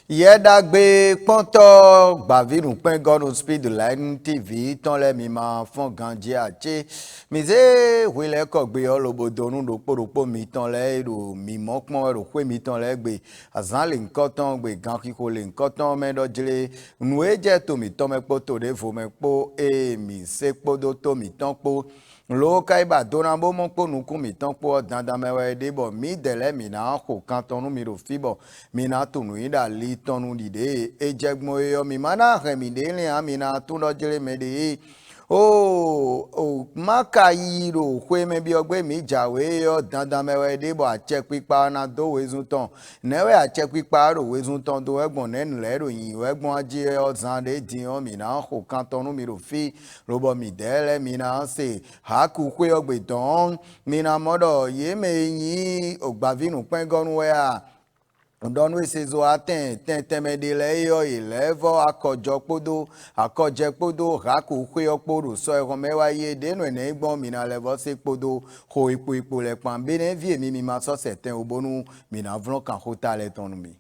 Yedagbe Ponto Baviru Pengon Speed Line TV ton le mima fon gandji ache mize wile kogbe olobodonu do poropo mi ton le do mi mokmo ro kwe mi ton le gbe azan le nkoton gbe gan kiko le nkoton me do jile nueje to mi ton me poto de vo me po e mi se podo to mi ton po lo kaiba donambo mon po nu ku mi ton po dandan mewe de bo mi dele mi na ko kanton nu mi ro fibo mi na tunu ida li tonu dide ejegmo yo mi mana remi de le amina tuno jele me de o makayiro kwe me bi ogbe mi jawe yo dandan mewe de bo ache pipa na do wezun ton newe ache pipa ro wezun ton do egbon nenu le ro yin egbon aje o zan de din o mi na ko kanton nu mi ro fi robo mi dele mi na se haku kwe ogbe don mi na modo ye me yin ogbavinu pengonu we a Donu esezo aten temedele yo ilevo akoje podo raku kwe okpodo so eromewa ye denu ene gbon mi na levo se podo ho ipo le pan bene vie mi ma so certain obonu mi na vlon kan hota le tonu mi.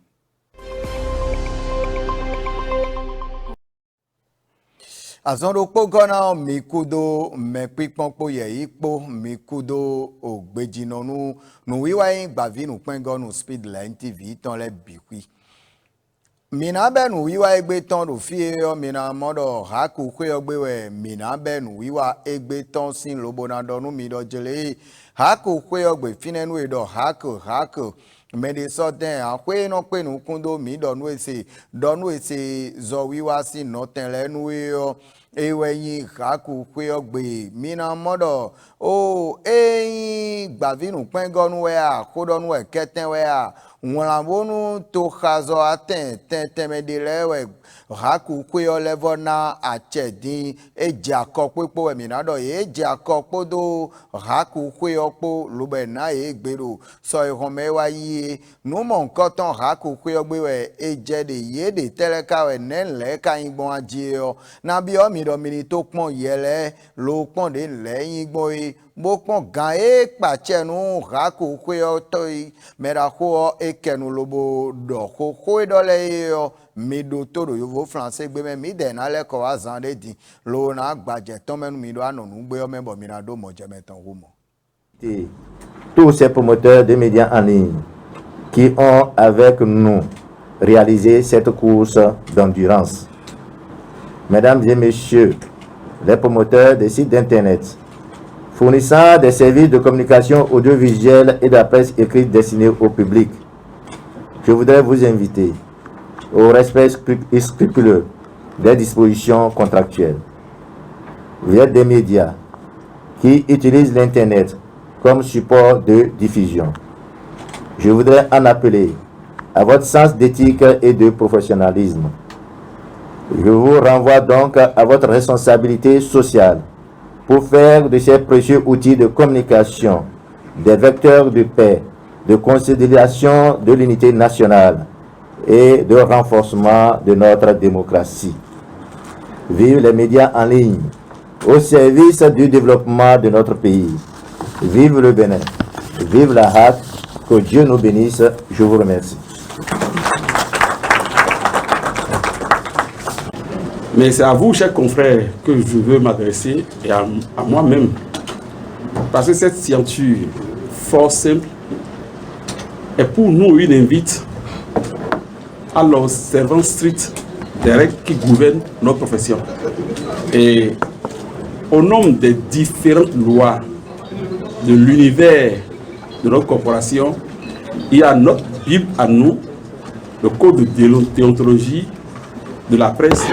Azondo pogona mikudo mepikponpo ye ipo mikudo ogbejino nu wiwa yin gbavinu pengonu Speed Line TV ton le bikwi. Mina be nu wiwa egbe ton do fie yo mina modo haku kwe ogbe we mina be nu wiwa egbe ton sin lobona donu mi do jele haku kwe ogbe finenu edo haku mede soten akwe no pe nu kundo mi donu ese zo wiwa si no ten le nu yo ewe yin haku kwe ogbe mina modo o eyin gbavinu pengonu we a kodonu we keten we a Nwalabonu to khazo aten temedele we haku kwe olevo na achedin eji akokpo eminado eji akokpodo haku kwe okpo lube na egbero so ihomewa yi numo nkoton haku kwe ogbe we ejede yede teleka we nenle ka ingbon ajio na bi omido mini to pon yele lo pon de leyin gbon yi bokpon gan pachenu haku kwe otoi merako ekenu lobo do koko dole yo mi do todo yovo français gbe me mi de na le ko azan de din lo na gbaje ton menu mi do anonu gbe o membo mi na do mo je metan wo mo. Tous ces promoteurs de médias en ligne qui ont avec nous réalisé cette course d'endurance. Mesdames et messieurs, les promoteurs des sites d'internet fournissant des services de communication audiovisuelle et de la presse écrite destinée au public, je voudrais vous inviter au respect scrupuleux des dispositions contractuelles. Vous êtes des médias qui utilisent l'Internet comme support de diffusion. Je voudrais en appeler à votre sens d'éthique et de professionnalisme. Je vous renvoie donc à votre responsabilité sociale pour faire de ces précieux outils de communication des vecteurs de paix, de consolidation de l'unité nationale et de renforcement de notre démocratie. Vive les médias en ligne au service du développement de notre pays. Vive le Bénin, vive la HAC, que Dieu nous bénisse. Je vous remercie. Mais c'est à vous, chers confrères, que je veux m'adresser et à moi-même. Parce que cette signature fort simple est pour nous une invite à l'observance stricte des règles qui gouvernent notre profession. Et au nom des différentes lois de l'univers de notre corporation, il y a notre Bible à nous, le code de déontologie de la presse,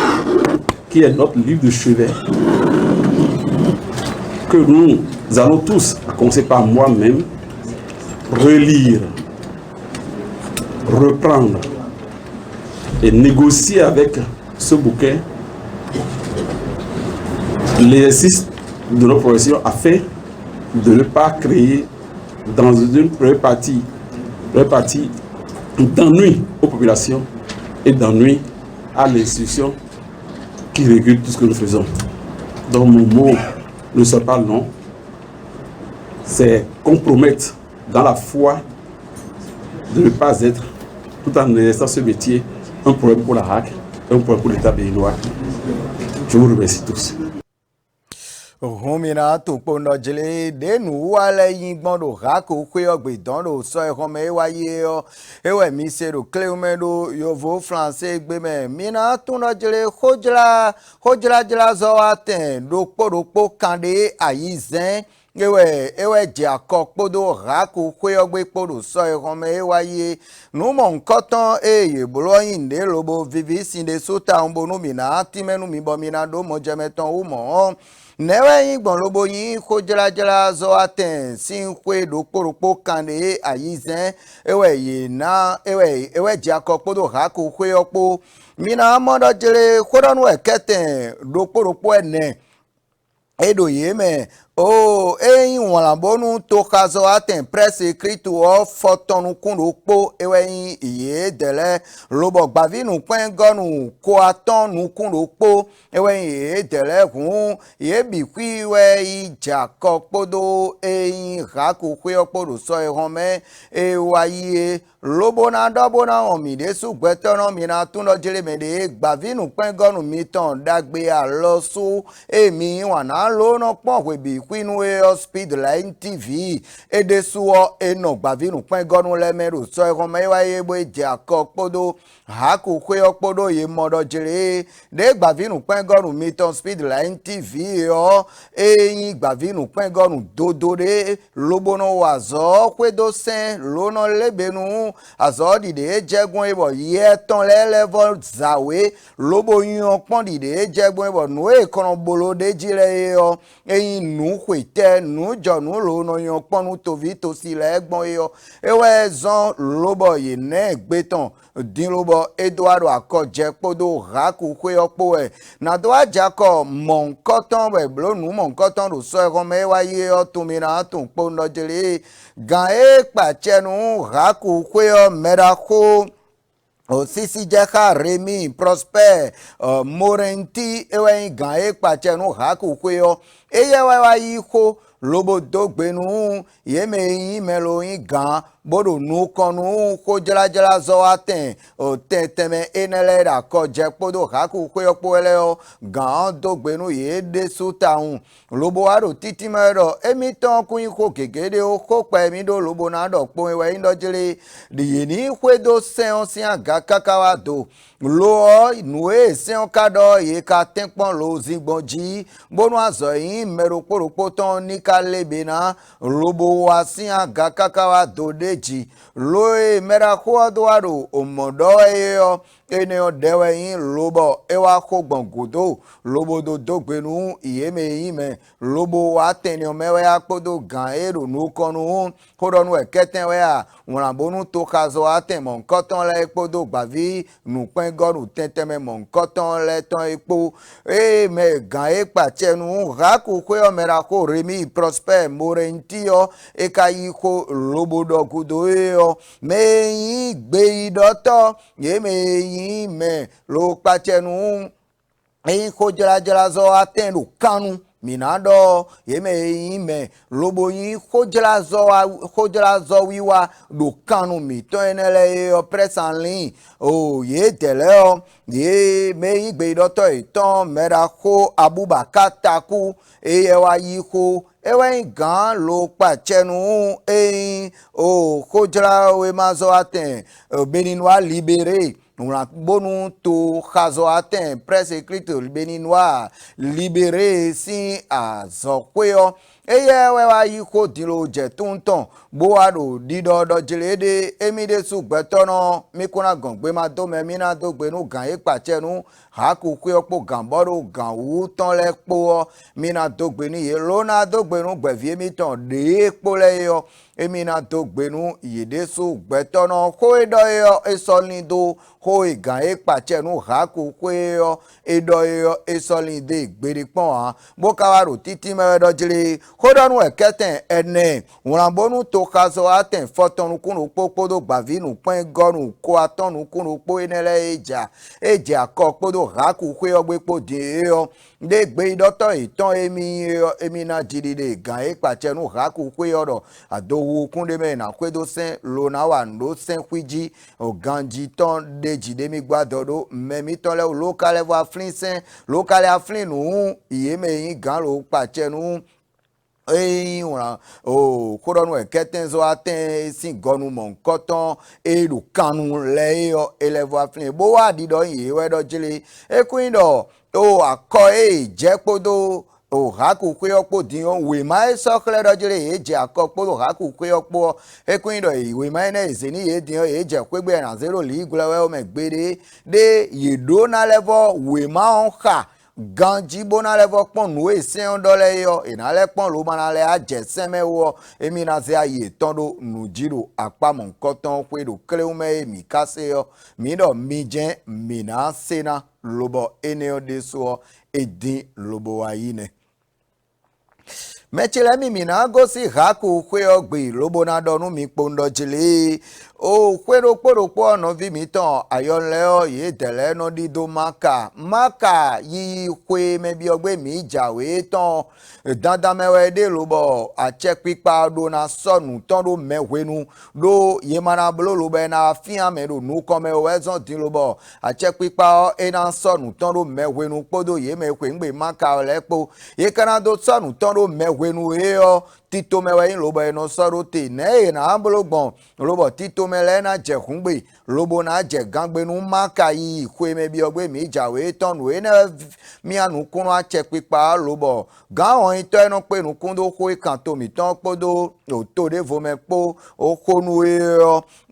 qui est notre livre de chevet, que nous allons tous, à commencer par moi-même, relire, reprendre et négocier avec ce bouquin l'exercice de notre profession afin de ne pas créer dans une première partie d'ennui aux populations et d'ennui à l'institution qui régule tout ce que nous faisons. Donc mon mot ne sera pas long, c'est compromettre dans la foi de ne pas être, tout en exerçant ce métier, un problème pour la HAC, un problème pour l'État béninois. Je vous remercie tous. Homina to pono jele de nu wale yin gbondo ha ko kwe ogbe don do so e home wa ye o ewe mi se do cleume do yovo français gbe me mina to no jele hojla jela zo aten do po kande ayizen ewe je akokpodo ha ko kwe ogbe podo so e home wa ye nu mo nkotan ye bolo yin de lobo vivi sinde sota mbonu mina timenu mi bo mina do mo jemeton u mo newe yin gbon lobo yin ko jela zo aten sin kwe do poropo kande ayizen ewe je akokpodo ha ko kwe opo mina modo jele kodonu eketen do poropo ene edo yeme eyin walambonu to kazo aten press écrite o fotonu kundo po eweyin iye dele lobo gbavinu pengonu ko atonu kundo po eweyin iye dele kun iye bikwi we ija kopodo eyin raku kwe opodo so ehome ewaye lobo na dobo na omide sugbetono mi na tuno jele mede gbavinu pengonu mi ton dagbe aloso emi wana lo no pon webi kwinu Speedline TV edesuo eno gbavinu pengonu lemero so ehome waye bo je akokpodo haku kwe okpodo ye modo jele de gbavinu pengonu mi ton Speedline TV eyin gbavinu pengonu dodore lobo no wazo kwedo sen lono lebenu azo dide jegun ebo ye ton level zawe lobo yin pon dide jegun ebo nu e kono bolo de jire yo eyin nu kwete nu jonu lo no yan ponu to vi to si le egbon yo ewe zon lobo ye ne gbeton din lobo Eduardo akoje podo raku kwe opo e na do ajako monkoton we blo nu monkoton ro so erome waye o tumina tun po no jele gan e pachenu raku kwe o merako Sisi Jeka Remi Prosper Morenti ewe gan e pachenu haku kwe o eye wa yiko lobo dogbenu yeme yin melo yin gan bodo nu konu ko jela zo aten o teteme enele da ko je podo haku kwe opo ele o gan dogbenu ye de sutaun lobo aro titi mero emi ton kun ko gegede o ko pa emi do lobo na do po ewe yin do jele di ni kwe do sen si aga kakawa do lo nu e sen kado ye ka tenpon lo zigbonji bonu azo yin mero poropo ton ni kalebe na lobo wa si aga kakawa do deji loe mera ko doaro omodo eyo ene dewe yin lobo ewa ko gbongodo lobo do dogbenu iyeme yime lobo wa teni omewe apodo gan ero nu konu kodonu eketen we a wonabonu to kazo aten mon koton le epodo gbavi nu pengonu tenteme mon koton le ton epo me gan e pachenu raku kwe omera ko Remi Prosper Morentio e kayi ko lobo do gudo eyo me yin gbe idoto yeme yin me lo pachenu eyin ko jela zo aten lo kanu minado yeme ime lobo yin kojela zo wiwa do kanu mi to enele o press en ligne o ye tele o ye me igbe doto iton mera ko Abubakar Taku eye wa yi ko ewe gan lo pachenu o kojela we mazo aten Béninois libéré bonu to kazo aten presse écrite béninois libéré si azokweo eye we wa yiko dilo je tunton bo ado didodo jelede emide sugbetono mikuna gangbe ma do me mina do gbenu gan e pachenu haku kwe opo gamboro gan wu ton le po mina do gbeni ye lona do gbenu gbevie mi ton de po le yo emina do gbenu yede sugbetono ko edo yo esolindo ko gan e pachenu haku kwe yo edo yo esolinde gberi pon bo kawaro titi me do jele kodonu eketen ene urambonu tokazo aten fotonu kunu popodo gbavinu pen gonu ko atonu kunu po enele eja akokpodo raku kwe ogbepo de de gbe idoto itan emi na jidide gan e pachenu raku kwe odo adowu kunde me na kwedo sen lona wa ndo sen kwiji oganji ton de jidemi gbadodo memi ton le local wa flin sen local aflin nu iyeme yin gan lo pachenu wọ́n o kódọ́nù ẹ̀kẹ́tẹ́ zọ atẹ́ sí gọ́nù mọ̀ nkọ́tán èrò kanu lẹ́yọ ẹlẹ́fọ́ afẹ́lẹ́ bó wà dídọ́ yìí wẹ́dọ́ jílẹ̀ ekun dọ̀ o akọ jẹ́ kpódó o haku kwe ọkpọ dín wè má sọ́kẹ́lẹ́ dọ́ jílẹ̀ yìí jẹ́ akọ kpódó haku kwe ọkpọ ekun dọ̀ yìí wè má ẹ̀ náà èzè ní yìí dín yìí jẹ́ kpégbé ẹ̀ náà zero lì gbẹ́wẹ́ ọmọ gbére dé yèdó nálẹ́fọ́ wè má ń hà ganji bona levo pon nu esen dole yo inale pon lo manale ajese mewo emi na se aye tondo nu jiro apamo nkoton pe do kleume mi kase yo mi do mi jen mi na sena lobo eneo de so edin lobo ayine mechele mi na gosi haku kwe ogbe lobo na donu mi pondo jile o kwero kporo no vi mi ton ayonle o ye tele no dido maka yi kwe mebi ogbe mi jawe ton dandan mewe de lobo a check pipa do na sonu ton do mewenu do ye mana blo lobo na fian me do nu come o ezon din lobo a check pipa e na sonu ton do mewenu podo ye me kwe ngbe maka lepo ye kana do sonu ton do mewenu e o tito mewe in lobo eno soro te ne na ambologbon lobo tito mele na je khungbe lobo na je gangbe nu maka yi kwe me bi ogbe mi jawe tonu e na mi anu kunu a che pipa lobo gan on ito eno pe nu kundo ko kan to mi ton podo o to de vo me po o konu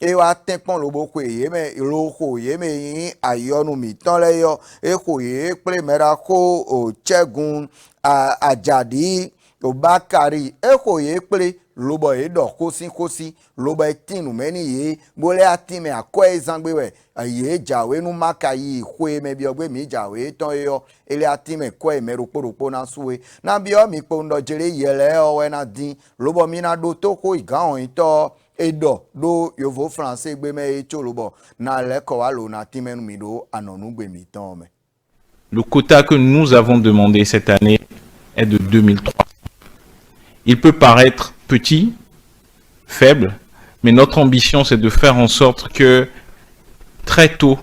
e wa tenpon lobo ko ye me loko ye me yin ayonu mi ton le yo e ko ye ple mera ko o chegun ajadi Obakari eko ye kple lobo ye do kosi lobo etinu meni ye bole atime akwa ezangbe we ye jawe nu maka yi kwe me bi ogbe mi jawe ton yo ele atime kwa emeru kporoppo na suwe na bi o mi pondo jere yele o we na din lobo mi na do toko igahon ito edo do yovo français gbe me echo lobo na leko wa lo na timenu mi do anonu gbe mi ton me. Le quota que nous avons demandé cette année est de 2300. Il peut paraître petit, faible, mais notre ambition, c'est de faire en sorte que très tôt,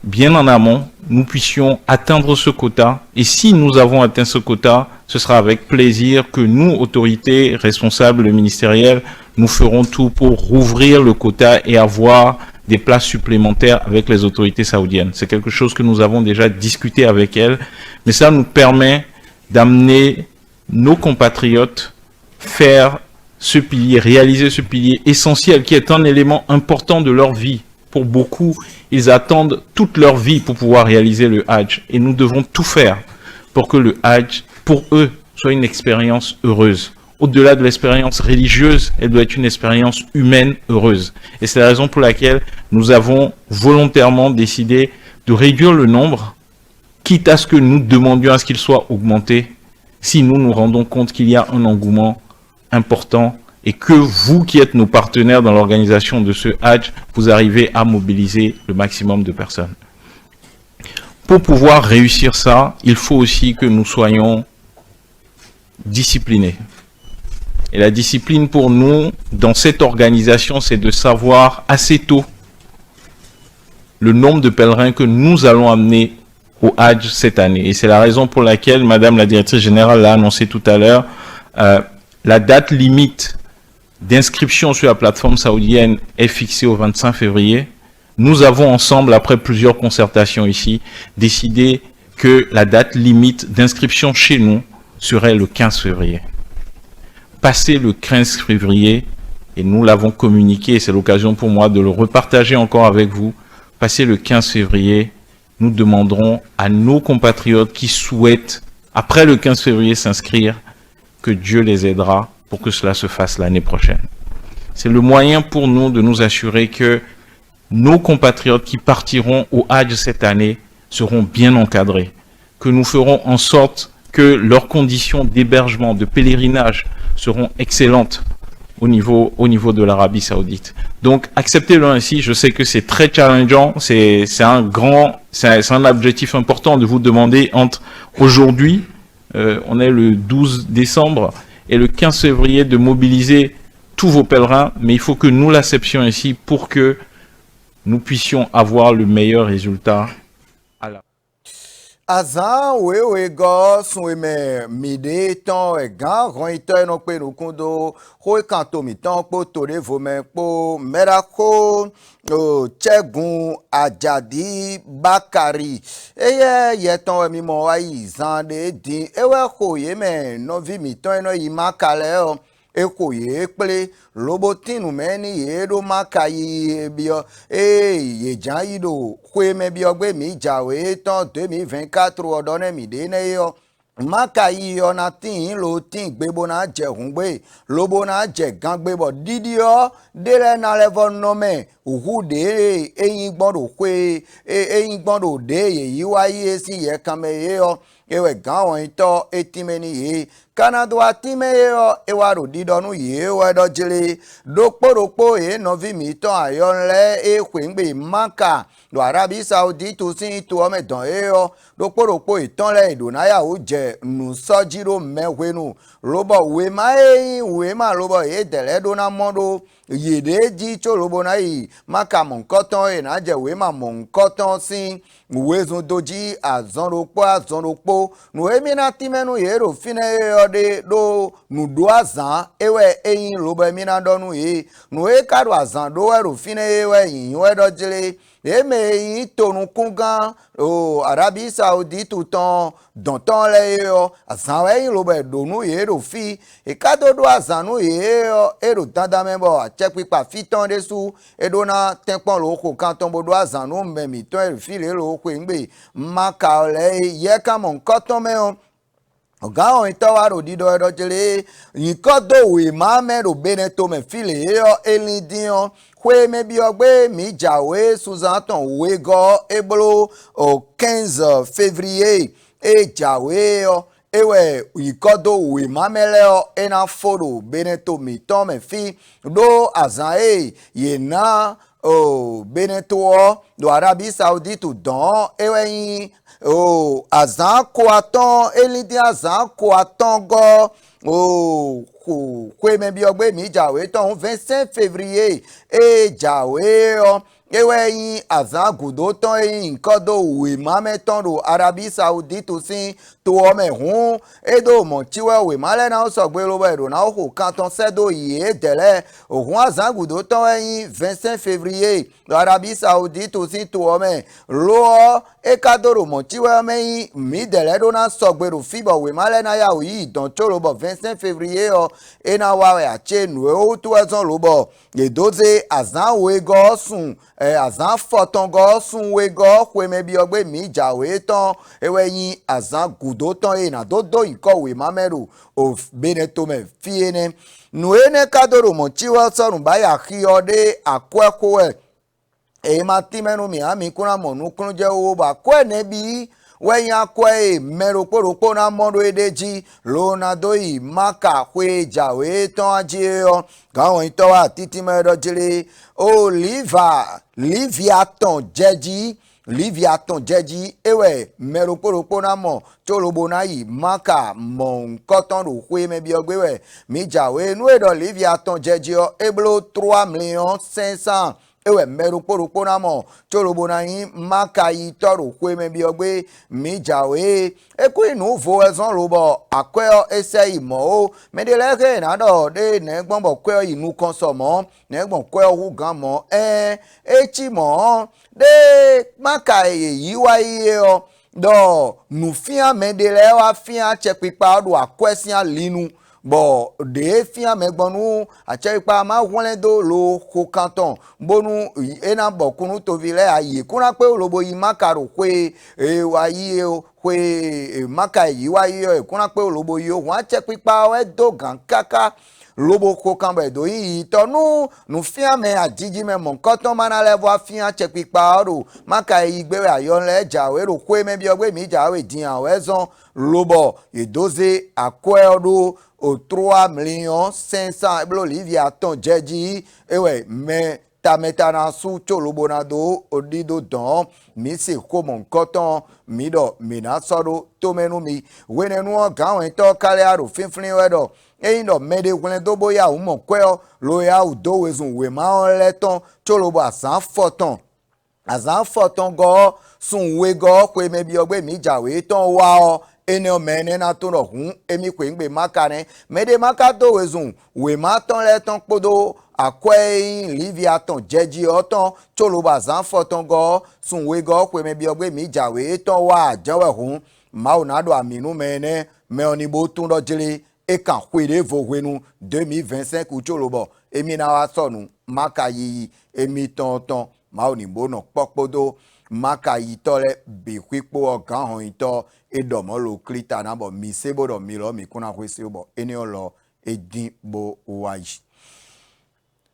bien en amont, nous puissions atteindre ce quota. Et si nous avons atteint ce quota, ce sera avec plaisir que nous, autorités responsables ministérielles, nous ferons tout pour rouvrir le quota et avoir des places supplémentaires avec les autorités saoudiennes. C'est quelque chose que nous avons déjà discuté avec elles, mais ça nous permet d'amener nos compatriotes faire ce pilier, réaliser ce pilier essentiel qui est un élément important de leur vie. Pour beaucoup, ils attendent toute leur vie pour pouvoir réaliser le Hajj. Et nous devons tout faire pour que le Hajj, pour eux, soit une expérience heureuse. Au-delà de l'expérience religieuse, elle doit être une expérience humaine heureuse. Et c'est la raison pour laquelle nous avons volontairement décidé de réduire le nombre, quitte à ce que nous demandions à ce qu'il soit augmenté, si nous nous rendons compte qu'il y a un engouement important et que vous qui êtes nos partenaires dans l'organisation de ce Hajj, vous arrivez à mobiliser le maximum de personnes. Pour pouvoir réussir ça, il faut aussi que nous soyons disciplinés. Et la discipline pour nous, dans cette organisation, c'est de savoir assez tôt le nombre de pèlerins que nous allons amener au Hajj cette année. Et c'est la raison pour laquelle, Madame la Directrice Générale l'a annoncé tout à l'heure, la date limite d'inscription sur la plateforme saoudienne est fixée au 25 février. Nous avons ensemble, après plusieurs concertations ici, décidé que la date limite d'inscription chez nous serait le 15 février. Passé le 15 février, et nous l'avons communiqué, c'est l'occasion pour moi de le repartager encore avec vous, passé le 15 février, nous demanderons à nos compatriotes qui souhaitent, après le 15 février, s'inscrire, que Dieu les aidera pour que cela se fasse l'année prochaine. C'est le moyen pour nous de nous assurer que nos compatriotes qui partiront au Hajj cette année seront bien encadrés, que nous ferons en sorte que leurs conditions d'hébergement, de pèlerinage seront excellentes au niveau de l'Arabie Saoudite. Donc, acceptez-le ainsi. Je sais que c'est très challengeant. C'est un objectif important de vous demander entre aujourd'hui, on est le 12 décembre, et le 15 février de mobiliser tous vos pèlerins. Mais il faut que nous l'acceptions ici pour que nous puissions avoir le meilleur résultat à la Azan wewe go sunweme mide ton e gan ron ito eno pe no kundo ho kanto mi ton po tore vo me po merako o Chegun Ajadi Bakari eye ye ton mi mo wa izan de din ewe ko ye me no vi mi ton eno yi makale o ekoye pele robotinu meni yedo makayi bio ye jan yido kwe me bio gbe mi jawe ton 2024 odone mi de ne yo makayi yo na tin lo tin gbebo na je hungbe lobo na je gan gbebo didio dele na level no me uhu de eyin gbodo kwe eyin gbodo de ye yiwa yi si ye kame ye yo ewe gan won ito etimeni ye Canada atime yo ewaro didonu ye wedo jele dokporoppo e novi mi ton ayonle e kwengbe maka do Arabie Saoudite to sin to o medon e yo dokporoppo iton le idonaya o je nu sojiro mehwenu robo we ma robo e dele do na modo yede ji cho robo na yi maka monkoton e na je we ma monkoton sin wezun doji azonropo nu emi na timenu ye ro fine de do nu do azan ewe eyin robo emi na donu ye nu e kadu azan do we ro fine ewe yin we do jele eme yin tonu kungan o Arabie Saoudite ton donton le yo azan we yin robo donu ye ro fi e kado do azan nu ye yo e ro dada membo a check pipa fiton de su e do na tenpon lo ko kan ton bodo azan nu memi ton e fi le lo ko ngbe maka le ye ka mon koton me on ọ̀gá àwọn ìtọ́wárò dídọ́ ẹ̀rọ jẹlẹ̀ ìkọ́dọ̀wé mahammed obeneto mẹ́fìlẹ̀ ẹ̀yọ elindíyan kwe mebi ọgbẹ́ mi jàwé susan tán òwe gọ́ ebolo 15 février jàwé ẹ̀yọ ewe ìkọ́dọ̀wé mahammed ẹ̀nà fọ́dọ̀ obeneto mi tán mẹ́fì ló àzàn yẹ̀nà obeneto do Arabie Saoudite dán ewe yín azan ko atan elidi azan ko atan go kwe me bi ogbe mi jawe ton 25 février jawe o ewe yin azan gudo ton yin kodo we mame ton do Arabie Saoudite sin to o me hun edo mo tiwe we male na so gbe lo be do na o kan ton sedo yi dele ohun azan gudo ton yin 25 février do Arabie Saoudite sin to o me lo e kadoro mo tiwe me yin mi dele do na so gbe ro fibo we male na ya o yi don choro bo 25 février o e na wa we a che nu o to ezon lo bo e doze azan we go sun azan foton go sun we go kwe me bi ogbe mi jawe ton ewe yin azan gudo ton e na dodo ikowe mameru o beneto me fiene nu ene kadoro mo chiwa sorun baya ki ode akweko e ma timenu mi ami kuna monu kun je owo ba kwe ne bi wẹ́yìn akọ mẹ́rọ̀pọ̀rọ̀pọ̀ náà mọ́rọ̀ èdèjì Ronaldo yìí maka kwe jàwé tán ajé ọ káwọn ìtọ́wà títí mẹ́rọ̀ jẹrẹ Liviaton jẹ́jì ewé mẹ́rọ̀pọ̀rọ̀pọ̀ náà mọ̀ tóròbó náà yìí maka mọ̀ nkọ́tàn rò kwe mẹ́bí ọgbẹ́wẹ̀ mi jàwé inú èdè Liviaton jẹ́jì ọ eblo 3,500,000 ewe mẹ́rọ̀pọ̀rọ̀pọ̀ náà mọ̀ tóròbó náà yìí maka yìí tọrọ kwe mẹ́bí ọgbẹ́ mi jàwé eku inú vo ẹ̀sán lóbọ̀ àkọ́ ẹsẹ̀ ìmọ̀ o mẹ́dẹ́lẹ́kẹ́ ìnádọ̀ dé nẹ́gbọ̀nbọ̀ kọ́ inú kan sọ̀ mọ́ nẹ́gbọ̀n kọ́ ọ̀hún gan mọ́ ẹ̀ẹ́chì mọ́ dé maka èyí wáyé ọ dọ̀ nùfíà mẹ́dẹ́lẹ́ wá fíà tsẹ̀pípa ọ̀dọ̀ àkọ́ ẹ̀sìn àlínú bọ̀ de fia megbonu achepa ma wonledo lo ko kanton bonu ena bokunu to vile aye kuna pe olobo yi makaro kwe wa yi o kwe maka yi wa yi o kuna pe olobo yi o won achepa we dogan kaka lobo ko kan be do yi to nu fia me ajiji me mon koton mana le vo fia che pipa ro maka igbe ayon le jawe ro kwe me bi ogbe mi jawe din awe zon lobo edoze akwedo au 3 500 000 Olivia ton jeji ewe me tameta na su cholobo na do odido don mi se ko mon koton mi do mi na soro to menu mi wenenu o gawen to kale aro finfin wedo eyin do mede gwen do boya u mo kwe o lo ya u do wezun we ma on leton cholobo asan foton go sun we go kwe me bi ogbe mi jawe ton wa o ene o mene na to no hun emi kwe ngbe makane mede makato wezun we ma ton leton podo akwe livia ton jeji oton cholobo asan foton go sun we go kwe me bi ogbe mi jawe ton wa jawe hun ma onado aminu mene me onibo tun do jele e kan kwere vowenu 2025 ucholobo emi na wa sonu makayi emi tonton ma onibo no popodo makayi tole be kwipo ogan hon ito edomo lo klita na bo mi sebo do mi lo mi kuna kwesi bo eni olo edin bo waji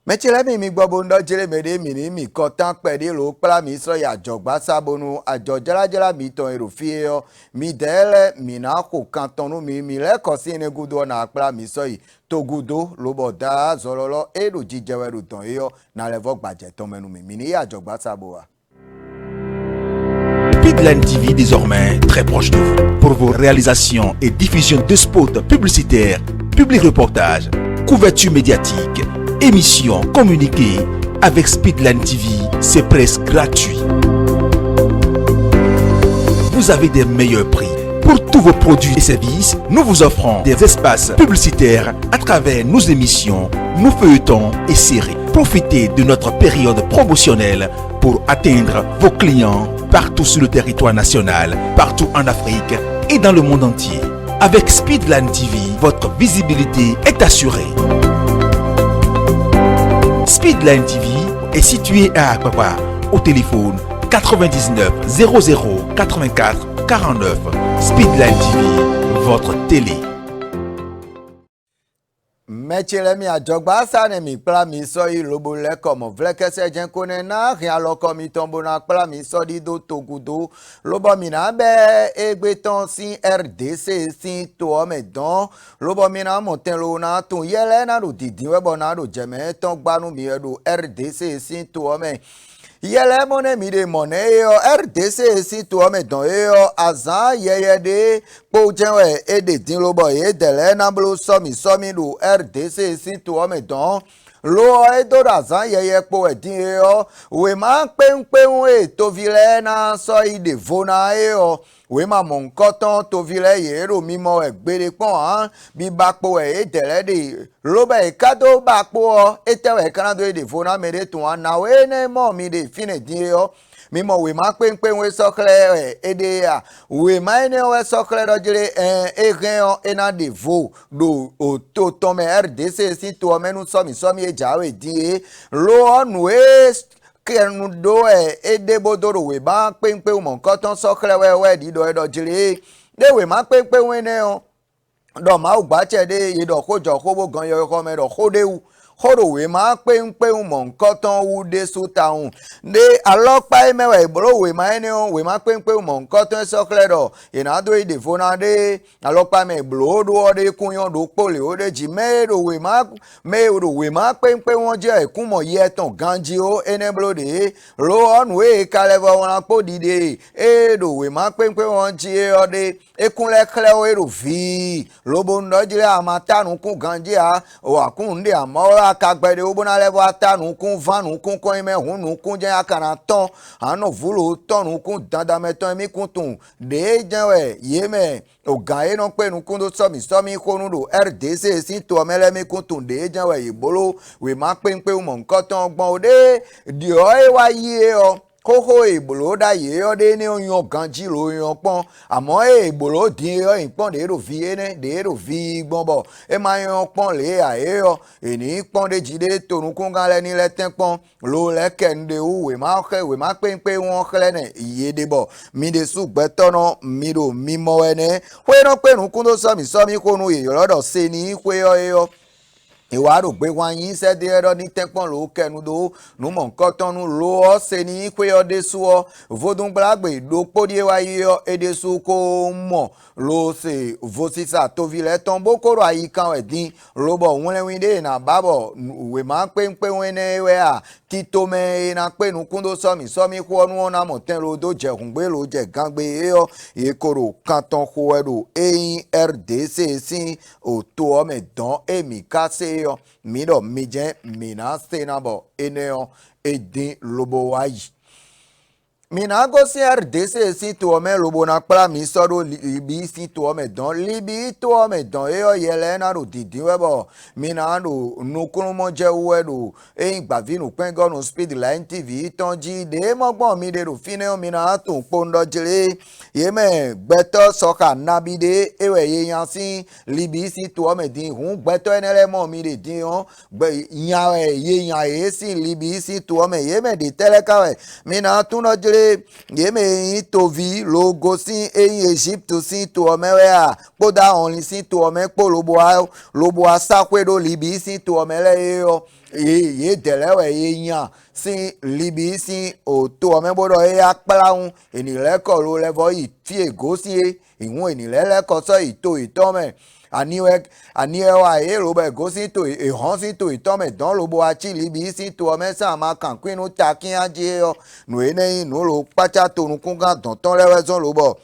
mechele mi gbobo ndo jere mede mi ko tan pede lo pla mi so ya jogba sabonu ajo jara mi ton erofie yo mi dele mi na ko kan tonu mi le ko si ne gudo na pla mi so yi to gudo lo boda zololo edo jijewe ru ton yo na levo gbaje ton menu mi ni ya jogba saboa. Speedline TV désormais très proche de vous. Pour vos réalisations et diffusion de spots publicitaires, publics reportages, couverture médiatique, émissions, communiquées, avec Speedline TV, c'est presque gratuit. Vous avez des meilleurs prix. Pour tous vos produits et services, nous vous offrons des espaces publicitaires à travers nos émissions, nos feuilletons et séries. Profitez de notre période promotionnelle pour atteindre vos clients partout sur le territoire national, partout en Afrique et dans le monde entier. Avec Speedline TV, votre visibilité est assurée. Speedline TV est situé à Akpapa, au téléphone 99 00 84 49. Speedline TV, votre télé. Mechele mi ajogba sane mi pla mi so yi lobo le komo vlekese jen kone na ria loko mi tombo na pla mi so di do togudo lobo mi na be egbeton sin RDC sin to omedon lobo mi na monten lo na tun yele na do didin webo na do jeme ton gbanu mi edo RDC sin to ome yele mone mi de mone yo RDC si to me don yo azan yeye de po jenwe e de din lo boy e dele na blo so mi do RDC si to me don lo e do azan yeye po e din yo we ma pe e to vile na so i de vona yo we ma mon koton to vile yero mimo egbere pon han bi bakpo e dele de lo be kado bakpo e te we kan do de vona mere tun na we ne mo mi de fine din yo mimo we ma pe we sokle e de ya we ma ne we sokle do jire e gen e na de vo do o to to me RDC si to menu so mi e jawe di lo onu e kenu do e debodoro we ba pe mo koton sokle we di do e do jire de we ma pe we ne o do ma u gba che de ye do kojo kobo gan yo ko me do kodewu koro we ma pe mo nkoton wu de sutaun de alopa emewe bro we ma ene o we ma pe mo nkoton sokle do ina do ide fona de alopa me bro do de kunyon do pole o de ji me do we ma pe won je ekun mo ye ton ganji o ene bro de ro on we kalevo won po dide e do we ma pe won ji o de ekun le kle o ero vi lobo ndo jire amatanu kun ganji a o akun de amora akagbede obona levo atanu kun vanu kun ko ime hunu kun je akana ton ano vulu tonu kun dada meton mi kun tun de jenwe yeme o gae no pe nu kun do so mi konu do RDC si to mele mi kun tun de jenwe ibolo we ma pe mo nkan ton gbon ode di o e wa yi o koko ebolo da ye o de ni oyan ganji lo yan pon amo ebolo din o ipon de ro vi ene de ro vi gbonbo e ma yan pon le a e o eni pon de jide torun kun gan le ni le ten pon lo le kende u we ma pe won kle ne iye de bo mi de su gbetono mi do mi mo ene we no pe nu kun do so mi ko nu ye lodo se ni we o e o ìwádò gbé wọn yín sẹ́dí ẹ̀rọ ní tẹ́pọ̀n ló kẹnu do nùmọ̀ nkọ́tọ́nu ló ọ́ ṣe ní pé ọdẹ sùn ọ́ vodungbàgbé dókòdì wáyé ọ́ èdè sùn kó mọ̀ ló ṣe vosisa tóvilẹ̀ tán bókòrò àyíká ẹ̀dín ló bọ̀ wúnlẹ́wìn dé ìnà bábọ̀ ìwé máa ń pé wọn ní ẹwẹ́ à títọ́ mẹ́ iná pé nukúndó sọ́mi kú ọ́nú wọn náà mọ̀ tẹ́ ló dó jẹ̀kùn gbé ló jẹ̀ gángbé ọ́ ìkorò kàntàn kó ẹ̀rọ ẹ̀yìn rdc sí òtó ọmọ ẹ̀dán èmi ká ṣe ọ́ mìíràn mi jẹ́ mìíràn ṣe náà bọ̀ ẹ̀nẹ́ ẹ̀dín lóbó wáyé. Mina go si RDC si to ome lobo na kpla mi soro libi si to ome don libi to ome don eyo yele na ro didi webo mina ro nukunu mo je wedo e gbavi nu pengo no speed line TV tonji de mo gbon mi de ro fine mina tun pondo jire yeme gbeto soka nabide ewe ye yan si libi si to ome din hun gbeto enele mo mi de din on gbe yan ye yan e si libi si to ome yeme de telekawe mina tun no jire yeme tovi logo si eyin Egypt si to omewe a poda only si to ome po lobo a sakwedo libi si to omele yo ye delewe ye yan si libi si o to ome bodo e akpalaun enile ko lo levo yi fi ego si ihun enile le ko so ito itome aniwa e lobo ego si to ehon si to itome don lobo achi libi si to ome sa ma kan kwinu takin aje yo nu ene nu lo pacha to nu kunga don ton lewe zon lobo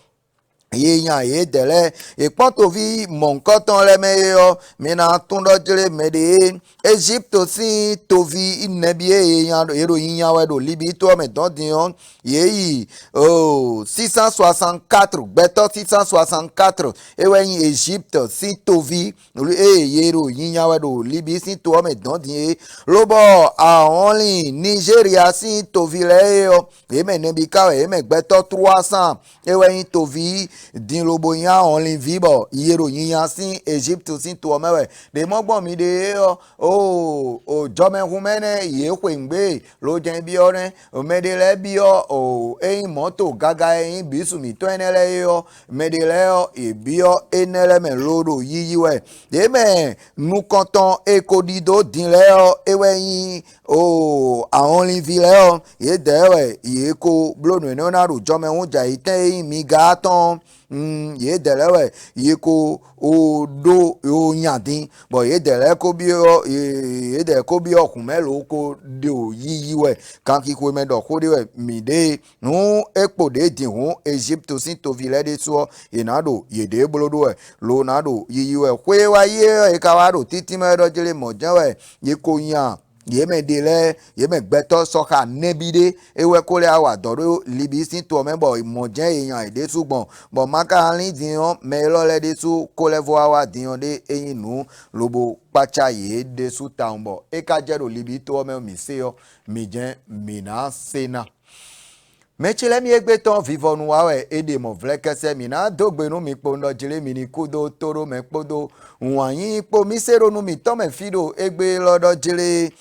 ye yan ye dele ìpọ́n tó fi mọ̀ nǹkan tán lẹ́mẹ̀ẹ́ yọ mìíràn tún lọ́jọ́lẹ̀ mẹ́ẹ̀dẹ́ Egypte sí tó fi ìnẹ́bí èèyàn ìròyìn yan wẹ̀dọ̀ libi tó mẹ́tọ́ dìyàn yéyì 664 gbẹ́tọ́ 664 ewéyìn Egypte sí tó fi ìròyìn yan wẹ̀dọ̀ libi sí tó mẹ́tọ́ dìyàn lóbọ̀ àwọn lìn Nigeria sí tó fi lẹ́yọ èmẹ̀ nẹ́bí káwé èmẹ̀ gbẹ́tọ́ 300 ewéyìn tó fi din lobo yan only vibo yero yan sin Egypt sin to mewe de mogbon mi de o jome humene ye kwengbe lo jen bi ore o medele bi o eyin moto gaga eyin bisu mi to enele yo medele o e bi o enele me lodo yiyiwe de me nu konton ekodido din le o eweyin o àwọn lin vi le o ye dewe ye ko blonu eno na ro jome hun ja iten mi ga ton ye delewe ye ko o do o yandin bo ye dele ko bi o ye de ko bi okun melo ko de o yiyiwe kan ki ko me do ko de mi de nu epo de din hun Egypt sin to vile de so inado ye de blodo lo nado yiyiwe kwe wa ye e ka wa do titi me do jele mo janwe ye ko yan yeme dele yeme gbeto soka nebide ewe kole awa doro libi sin to membo imoje eyan ede sugbon bo maka lin diyan me lo le de su kole vo awa diyan de eyin nu lobo pacha ye de su taumbo e ka jero libi to me mi se yo mi jen mina sena mechile mi egbe ton vivonu wawe ede mo vlekese mina dogbe nu mi pondo jile mi ni kudo toro me podo wanyin po mi sero nu mi to me fido egbe lodo jile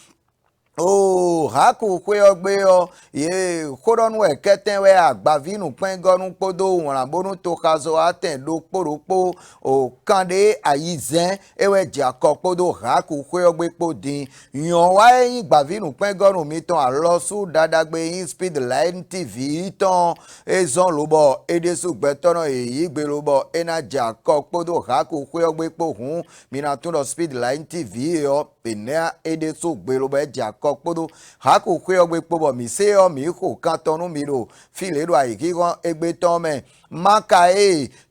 haku kwe ogbe o ye koronu eketen we agbavinu pengonu podo wonrabonu to kazo aten do poropo o kande ayizen ewe jako podo haku kwe ogbe podin yan wa yin gbavinu pengonu mi ton alosu dadagbe yin speed line TV ton ezon lobo edesu gbetono eyi gbe lobo ena jako podo haku kwe ogbe pohun mina tun do speed line TV yo ena edesu gbe lobo jako kpodo haku kwe ogbe kpobo mi se o mi ko kan tonu mi ro file ro ayiki gon egbe ton me maka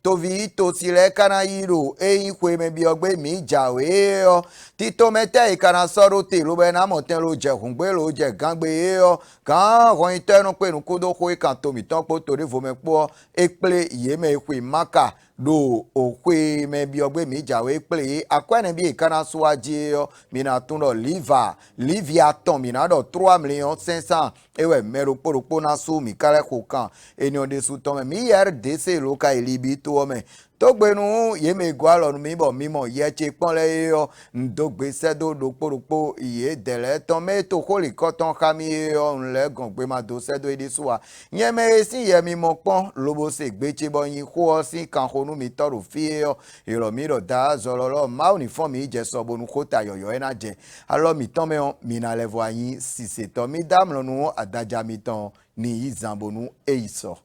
to vi to sile kana yiro eyin kwe me bi ogbe mi jawe o tito mete ikana soro te lo be na mo ten lo je hungbe lo je gangbe o kan ron itenu pe nu kodo ko ikan to mi ton po tori vo me po ekple iye me kwe maka do okwe me bi ogbe mi jawe ekple akwene bi ikana suaje o mi na tun do livia ton mi na do 3,500,000 ewe mero poropo na su mi kale ko kan eni ode su ton me mi yer dese lo ka libi to me togbenu yeme gwalo nu mibo mimo yeche ponle yo ndogbe sedo dokporokpo iye dele tome to holi koton khami yo nle gongbe ma do sedo edisua yeme si yemi mokpon lobo se gbeche bo yin ho si kan honu mi toru fi yo iro mi ro da zololo ma uniform je so bonu kota yoyo ena je alo mi ton me mi na levo yin si se to mi dam lonu adaja mi ton ni izambonu e iso